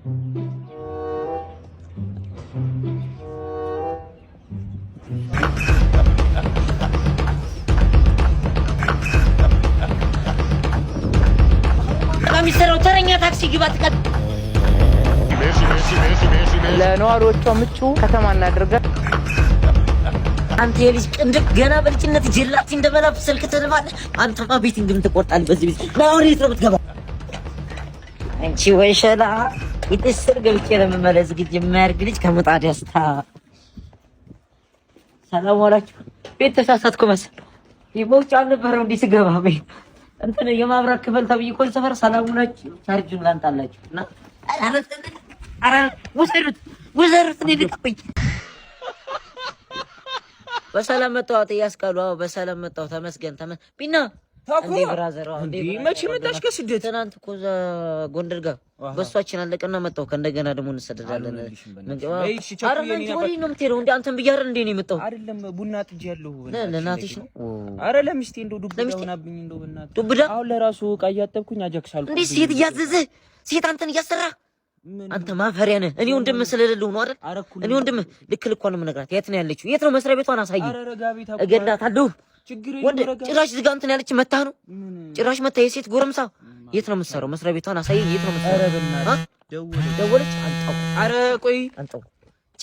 ሚሰራው ተረኛ ታክሲ ግባት ቀጥ ለነዋሪዎቿ ምቹ ከተማ እናድርገን። አንተ የልጅ ቅንድብ ገና በልጅነት ጀላት እንደበላፍ ስልክ ትልባለህ። አንተማ ቤት እንደምትቆርጣል በዚህ ቤት ናውሪ ትረብትገባ አንቺ ወይሸላ ይጥስር ገብቼ ለመመለስ ግድ የማያርግ ልጅ ከመጣድ ያስታ ሰላም ዋላችሁ። ቤት ተሳሳትኩ መሰል ይሞች አልነበረው እንዲህ ስገባ ቤት እንትን የማብራት ክፍል ተብዬ ኮል ሰፈር ሰላም ናችሁ። ቻርጁን ላንጣላችሁ እና አረ ወዘሩት ልቀቁኝ። በሰላም መጣሁ ያስቃሉ። አዎ በሰላም መጣሁ ተመስገን ቢና እንዴ ብራዘር እንዴ መቼ መጣሽ ከስደት? ትናንት እኮ እዛ ጎንደር ጋር በሷችን አለቀና መጣሁ። ከእንደገና ደግሞ እንሰደዳለን። አረ ወዴት ነው የምትሄደው? እንዴ አንተን ብያር እንዴ ነው የመጣው? አይደለም ቡና ጥጅ ያለው ለናትሽ ነው። አረ ለሚስቴ እንደው ዱብዳ ሆናብኝ እንደው በእናትህ ዱብዳ። አሁን ለራሱ ዕቃ እያጠብኩኝ አጃክሳለሁ። እንዴ ሴት እያዘዘ ሴት አንተን እያሰራ አንተ ማፈሪያ ነህ። እኔ ወንድም ስለሌለው ነው አይደል? እኔ ወንድም ልክ ልኳን ነው የምነግራት። የት ነው ያለችው? የት ነው መስሪያ ቤቷን አሳይ። እገዳታለሁ። ወንድ ጭራሽ ዝጋ እንትን ያለች መታ ነው ጭራሽ መታ የሴት ጎረምሳ። የት ነው የምትሰራው? መስሪያ ቤቷን አሳይ። የት ነው የምትሰራው? ደወለች። አንጣው። አረ ቆይ አንጣው።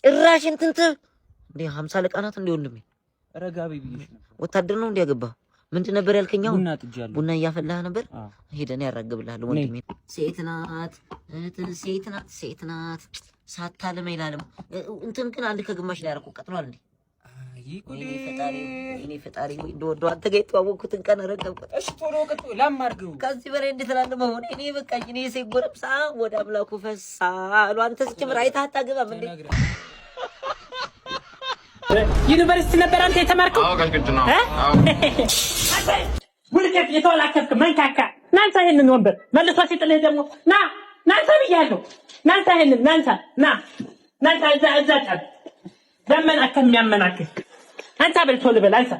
ጭራሽ እንትንት እንዴ 50 ለቃናት እንዴ ወንድሜ ረጋቢ ብዬሽ ነው። ወታደር ነው እንዲያገባ ምንድን ነበር ያልከኛው? ቡና ጥጃለሁ። ቡና እያፈላህ ነበር? ሄደን ያራግብልሃል ወንድሜ። ሴት ናት ሴት ናት ሳታልም ይላልም እንትን ግን አንድ ከግማሽ ላይ አረቁ ቀጥሏል እንዴ። እኔ ፈጣሪ ወይ ዶዶ አንተ ጋር የተዋወቅኩትን ቀን ረከብኩት። እሺ ቶሎ ቀጥ ላማርገው ከዚህ በላይ እንዴት ላልመው እኔ በቃኝ። እኔ ጎረምሳ ወደ አምላኩ ፈሳሉ። አንተ ስጭምር አይታ አታገባም እንዴ? ዩኒቨርሲቲ ነበር አንተ የተማርከው? አዎ ጋር ነው። አዎ ውልቀት የተወላከፍክ መንካካ ናንሳ። ይሄንን ወንበር መልሷ ሲጥልህ ደግሞ ናንሳ ብያለሁ። ናንሳ ይሄንን ናንሳ እዛ ጫት ዘመናከ የሚያመናክህ አንተ በልቶ ልበል አንሳ።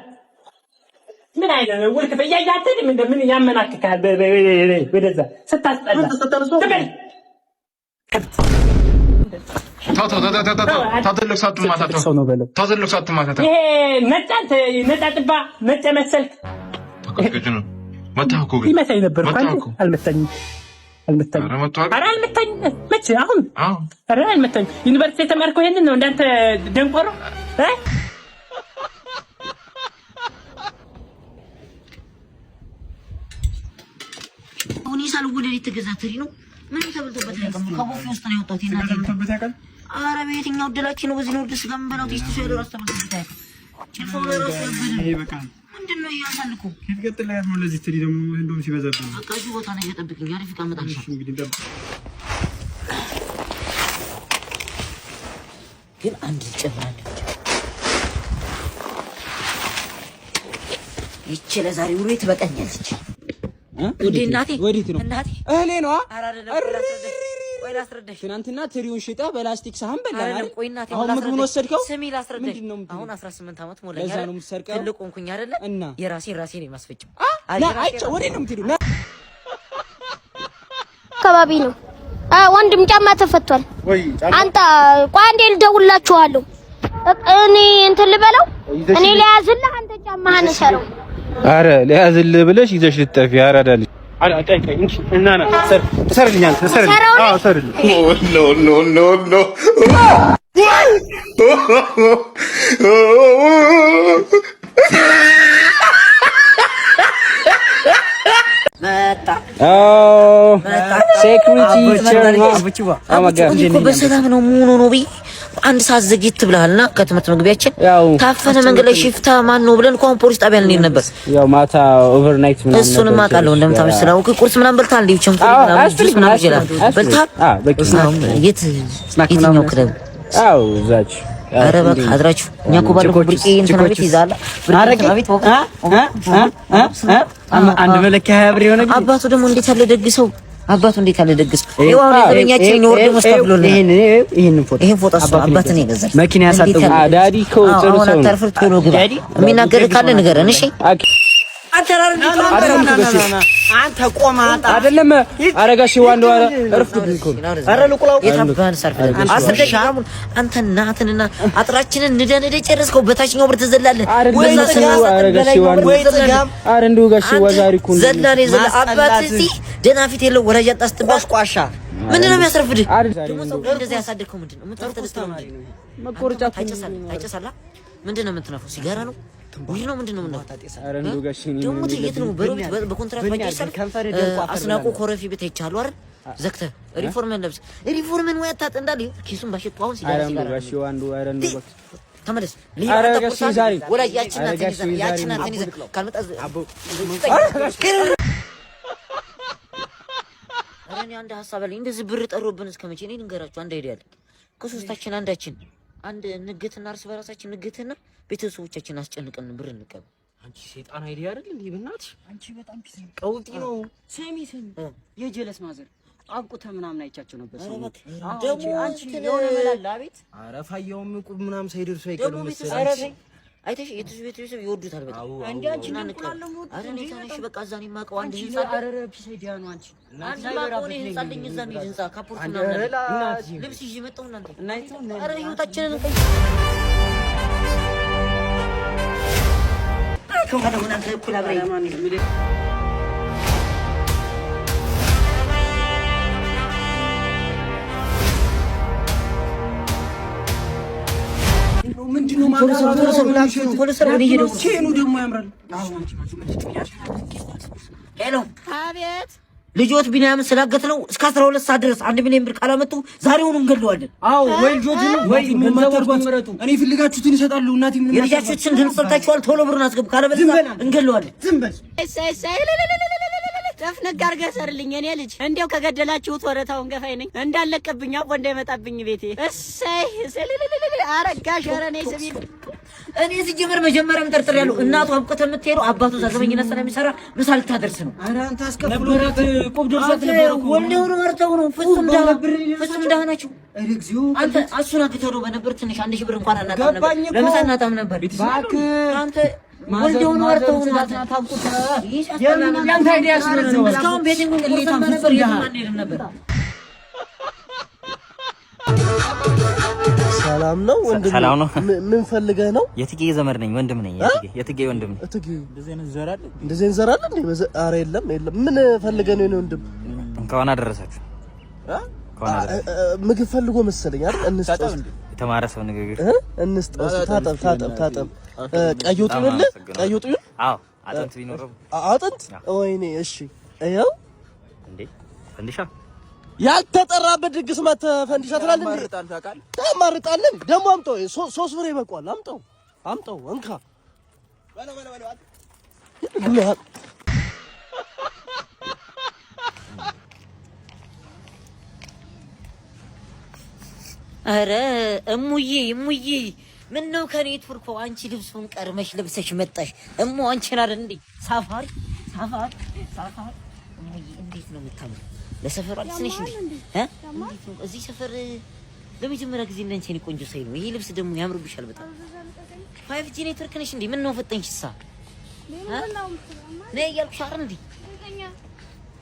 ምን አይነት ውልቀት እያያትህ ምን ያመናክካል? ወደዛ ስታስጠላ ትበል ይሄ ነጫጭባ ነጭ መሰልክ ይመታኝ ነበር እኮ አልመታኝም። ኧረ አልመታኝም። መቼ አሁን? ኧረ አልመታኝም። ዩኒቨርሲቲ የተማርከው ይሄንን ነው እንዳንተ ደንቆሮ አሁን ይሳልጉልኝ ተገዛትሪ ነው ምን ተበልቶበት ያቀም ከቦፌ ውስጥ ነው ያወጣው። ይናገር አረ በየትኛው ድላችን ነው በዚህ ነው ድስ ጋር ምንበላው ቴስቱ ሰው ራስ ተመልክተህ ጭልፎ ራስ ያበደ ይሄ በቃ ምንድነው ያሳልኩ ከፍቀጥላ ያለው ለዚህ ትሪ ደግሞ እንደውም ሲበዛብኝ በቃ እዚህ ቦታ ነው እየጠብቅኝ አሪፍ ካመጣሽ ግን አንድ ጨምራለሁ ይቺ ለዛሬ ውሬ ትበቃኛለች። ወዴ እናቴ እናቴ እህሌ ነው ወይ ላስረዳሽ። ትናንትና ትሪውን ሽጣ በላስቲክ ሳህን በላና ቆይ እናቴ አሁን ምግቡን ወሰድከው። ስሚ ላስረዳሽ። አሁን 18 አመት ሞላኝ አይደል? ትልቅ ሆንኩኝ አይደል? የራሴን የማስፈጭው አይቻ ወዴት ነው የምትሄዱ? አካባቢ ነው ወንድም ጫማ ተፈቷል። አንተ ቆይ አንዴ ልደውልላችኋለሁ። እኔ እንትን ልበለው እኔ ለያዝልህ አንተ ጫማህን ሰረው። አረ ለያዝልህ ብለሽ ይዘሽ ልትጠፊ አራዳልሽ እናና ሰርልኛል ሰርል አዎ ሰርል ኖ መጣ ሴኩሪቲ በሰላም ነው ሙሉ ነው ብዬ አንድ ሰዓት ዘግይት ብለሃልና ከትምህርት መግቢያችን ታፈነ መንገድ ላይ ሽፍታ ማን ነው ብለን እንኳን ፖሊስ ጣቢያ ልንሄድ ነበር። ያው ማታ ኦቨርናይት ምናምን እሱንም አውቃለሁ። እንደምታውቁ ስላውቅ ቁርስ ምናምን በልተሃል እንዴ? ቸምኩ ምናምን ይችላል በልተሃል። የትኛው ክለብ? አዎ እዛች ኧረ በቃ አድራችሁ እኛ እኮ ባለፈው ብርቄ እንትን ቤት ይዛል ቤት አንድ መለኪያ ብር የሆነ አባቱ ደግሞ እንዴት ያለ ደግሰው አባቱ እንዴት ያለ ደግስ ይሄው አሁን ዘበኛችን ነው ወርዶ መስታብሎና ይሄን ፎቶ አባት ነው የገዛል መኪና ያሳጠው ዳዲ እኮ ጥሩ ሰው ነው። አታርፍር ቶሎ ግባ የሚናገር ካለ ንገረን እሺ። አንተ ቆማጣ አይደለም አረጋሽ ዋንዶ እርፍት አረ ልቁላው የታባን ሰርፍ አስደሻሙን አንተ እናትንና አጥራችንን ንደነደ ጨረስከው በታችኛው ብር ተዘላለ አረጋሽ ዋንዶ አረ እንደው ጋሽ ወዛሪኩ ዘላኔ ዘላ አባት እዚህ ደና ፊት የለው ወራጅ አጣስተባሽ ቋሻ ምንድነው የሚያስረፍድ ደግሞ ሰው እንደዚህ ያሳደከው ምንድነው የምትተስተው መቆርጫ ታይጨሳላ ምንድነው የምትነፈው ሲጋራ ነው ወይ ነው ምንድነው ምን ነው አረ እንደው ጋሽ ደግሞ የት ነው በሮቢት በኮንትራት ባይጨሳል አስናቆ ኮረፊ ቤት አይቻሉ አይደል ዘክተ ሪፎርመን ለብስ ሪፎርመን ወይ አጣጥ እንዳል ኪሱን ባሽጡ አሁን ሲጋራ አረ ጋሽ ዋንዶ አረ እንደው ተመለስ አረ ጋሽ ዛሬ ወላ ያችና ተኒዘ ካልመጣ አቦ እኔ አንድ ሐሳብ አለኝ እንደዚህ ብር ጠሮብን እስከመቼ እኔ ልንገራችሁ አንድ አይዲያ አለ ከሶስታችን አንዳችን አንድ ንግትና እርስ በራሳችን ንግትና ቤተሰቦቻችን አስጨንቀን ብር እንቀበል አንቺ ሰይጣን አይዲያ አይደል እንዴ በእናትሽ አንቺ በጣም ፒስ ቀውጢ ነው ሰሚ የጀለስ ማዘር አቁተ ምናምን አይቻቸው ነበር ደግሞ አንቺ የሆነ መላላ ቤት አረፋያውም ቁብ ምናምን ሳይደርሱ አይቀርም መሰለኝ አይተሽ ቤተሰብ ይወዱታል በጣም አንዴ አንቺ እንቁላለው አረ እኔ ታነሽ በቃ እዛኔ ማቀው አንድ ህንጻ አረ ፒስ አይዲያ ነው አንቺ አንድ ማቀው እኔ ህንጻ አለኝ እዛኔ ህንጻ ካፖርት ነው ልብስ ይዤ መጣሁ እናንተ አረ ህይወታችንን እንቀይ ከሆነ እናንተ እኩል አብረኝ ምንድነው ደግሞ ያምራል ሄሎ አቤት ልጆት ቢኒያም ስላገት ነው እስከ 12 ሰዓት ድረስ 1 ሚሊዮን ብር ካላመጡ ዛሬውኑ እንገለዋለን አዎ ወይ ልጆት ነው ወይ መተርጓት እኔ ፍልጋችሁትን ይሰጣሉ እናቴ ምን የልጃችሁትን ድምጽ ሰምታችኋል ቶሎ ብሩን አስገቡ ካለበለዚያ እንገለዋለን ዝም በል ተፍነግ አድርገህ ሰርልኝ የኔ ልጅ እንዴው ከገደላችሁት ወረታውን ገፋይ ነኝ እንዳለቀብኝ አቦ እንዳይመጣብኝ ቤቴ እሰይ አረጋሽ አረኔ ሰቢል እኔ ሲጀመር መጀመሪያም ጠርጥሬያለሁ እናቱ አብቆተ የምትሄዱ አባቱ ዘዘበኝና ስለሚሰራ ምሳል ታደርስ ነው አረ አንተ አስከፍሎራት ቁብ ደርሰት ነበር እኮ ወንዴው ነው ወርተው ነው ፍጹም ዳናችሁ እግዚኦ አንተ አሱና ከተዶ በነበር ትንሽ 1000 ብር እንኳን አናጣም ነበር ለምሳ እናጣም ነበር ባክ አንተ ወንዴው ነው ወርተው ነው ታውቁት ያንተ አይዲያ ስለሆነ ነው እስካሁን ቤቴን እንዴት ነበር የማንሄድም ነበር ሰላም ነው ወንድም ሰላም ነው ምን ፈልገህ ነው የትጌ ዘመድ ነኝ ወንድም ነኝ የትጌ ወንድም ነኝ እትጌ እንደዚህ እንዘራለን እንዴ አረ የለም ምን ፈልገህ ነው ወንድም እንኳን አደረሳችሁ ምግብ ፈልጎ መሰለኝ አይደል እንስጠው የተማረ ሰው ንግግር እንስጠው ታጠብ ቀይ ወጥ ይሁን አዎ አጥንት ቢኖረው አጥንት ወይኔ እሺ አይው እንዴ ፈንዲሻ ያልተጠራበት ድግስ መተ ፈንዲሻ ትላለህ እንዴ ታማርጣለህ ደሞ አምጣው 3 ብር ይበቃዋል አምጣው እንካ በለው አረ እሙዬ ምን ነው ከኔ ትርኮ አንቺ ልብሱን ቀርመሽ ለብሰሽ መጣሽ እሙ አንቺን አይደል እንዴ ሳፋሪ እሙዬ እንዴት ነው የምታምሩ ለሰፈሩ አልስነሽ እንዴ እዚህ ሰፈር ለመጀመሪያ ጊዜ እንደንቺ እኔ ቆንጆ ሳይ ነው ይሄ ልብስ ደግሞ ያምርብሻል በጣም 5G ኔትወርክ ነሽ እንዴ ምን ነው ፈጠንሽሳ ነይ ያልኩሽ አይደል እንዴ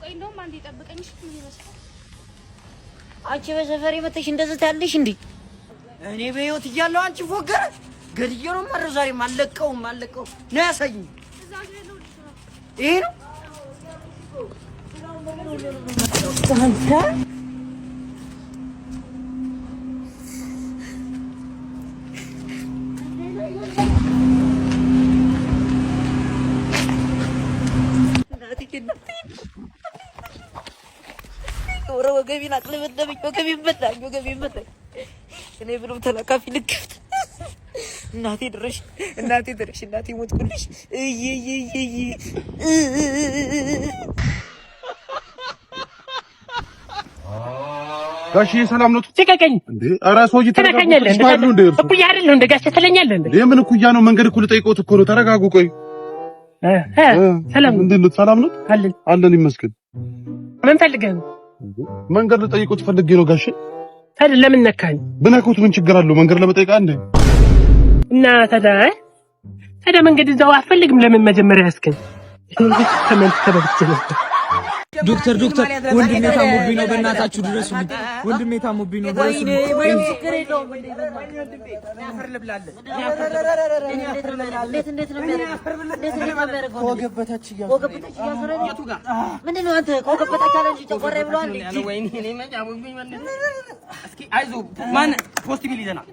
ቆይ እንደውም አንዴ ጠብቀኝሽ ምን ይመስላል አንቺ በሰፈሬ መተሽ እንደዚህ ታያለሽ እንዴ እኔ በህይወት እያለሁ አንቺ ፎገረ ገድዬ ነው ማረው ዛሬ ማለቀው ነው ያሳኝ ይሄ ነው አንተ ወገቤን አቅለበለበኝ ወገቤን በላኝ እኔ ብሎ ተላካፊ ልክፍት እናቴ ድረሽ እናቴ ሞትኩልሽ ጋሽ ሰላም ነው ትከከኝ እንዴ ኧረ ሰውዬ ተረጋጉ እኩያ አይደል እንደ ጋሽ ትለኛለህ እንዴ የምን እኩያ ነው መንገድ እኮ ልጠይቀውት እኮ ነው ተረጋጉ ቆይ ሰላም እንዴት ነው ሰላም ነው አለን ይመስገን ምን ፈልገህ ነው መንገድ ልጠይቀውት ፈልጌ ነው ጋሽ ታዲያ ለምን ነካኝ ብነካውት ምን ችግር አለው መንገድ ለመጠየቅ አንዴ እና ታዲያ መንገድ እዛው አትፈልግም ለምን መጀመሪያ ያስከኝ ዶክተር ወንድሜ ታሞብኝ ነው፣ በእናታችሁ ድረሱልኝ። ወንድሜ ታሞብኝ ነው፣ ድረሱልኝ። ምንም ችግር የለውም። ምንድነው አንተ ከወገብ በታች አለ እንጂ ጨጓራዬ ብሏል። ማን ፖስት ቢል ይዘናል?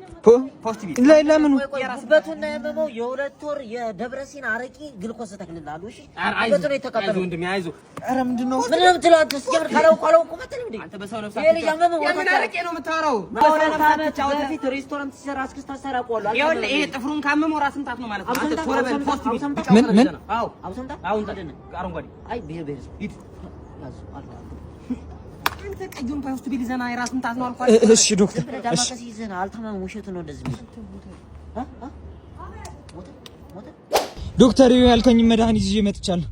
ፖስት ቢል ለምን ጉበቱና ያመመው የሁለት ወር የደብረ ሲና አረቂ ግልኮስ ተክልላሉ። እሺ ጉበቱን የተቀበለው ወንድሜ አይዞህ። ኧረ ምንድነው የምትለው አንተ? ሲጀምር ካላውቁ መተል እንዴ አንተ በሰው ነፍስ የልጅ አመመው። ምን አረቄ ነው የምታወራው? በሁለት ዓመት በፊት ሬስቶራንት ሲሰራ አስክስታ ሰራ ቆሏል። ይኸውልህ ይሄ ጥፍሩን ካመመው ራስ ምታት ነው ማለት ነው። አንተ ቶረበል ፖስት ቢል ምን አዎ አውሰምታ አሁን አረንጓዴ አይ ብሄር ሂድ ያዙ አልኩ። አንተ ቀዩን ፖስት ቢል ይዘና የራስ ምታት ነው አልኳት። እሺ ዶክተር ዳማከስ ይዘና አልተማም። ውሸት ነው እንደዚህ ዶክተር ያልከኝ መድኃኒት ይዤ መጥቻለሁ።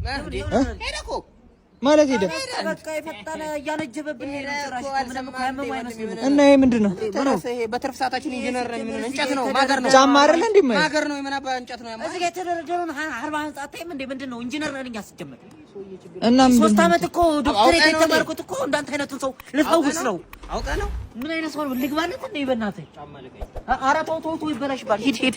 ሄደኮ ማለት ሄደ በቃ የፈጠነ እያነጀበብን ጭራሽ ምንም እኮ ያመመው አይመስልም። እና ይሄ ምንድን ነው? ይሄ በትርፍ ሰዓታችን ኢንጂነር ነን። ምን እንጨት ነው ማገር ነው ጫማ አይደለ እንዴ? ማገር ነው የምናባ እንጨት ነው ያማ እዚህ ጋር የተደረደረውን 40 ህንጻ ታይም እንዴ ምንድን ነው? ኢንጂነር ነን እኛ ሲጀመር እና ምን 3 አመት እኮ ዶክተሬት የተማርኩት እኮ እንዳንተ አይነቱን ሰው ልፈውስ ነው። አውቀህ ነው? ምን አይነት ሰው ልግባለት እንዴ? በእናትህ ኧረ ተው ይበላሽባል። ሂድ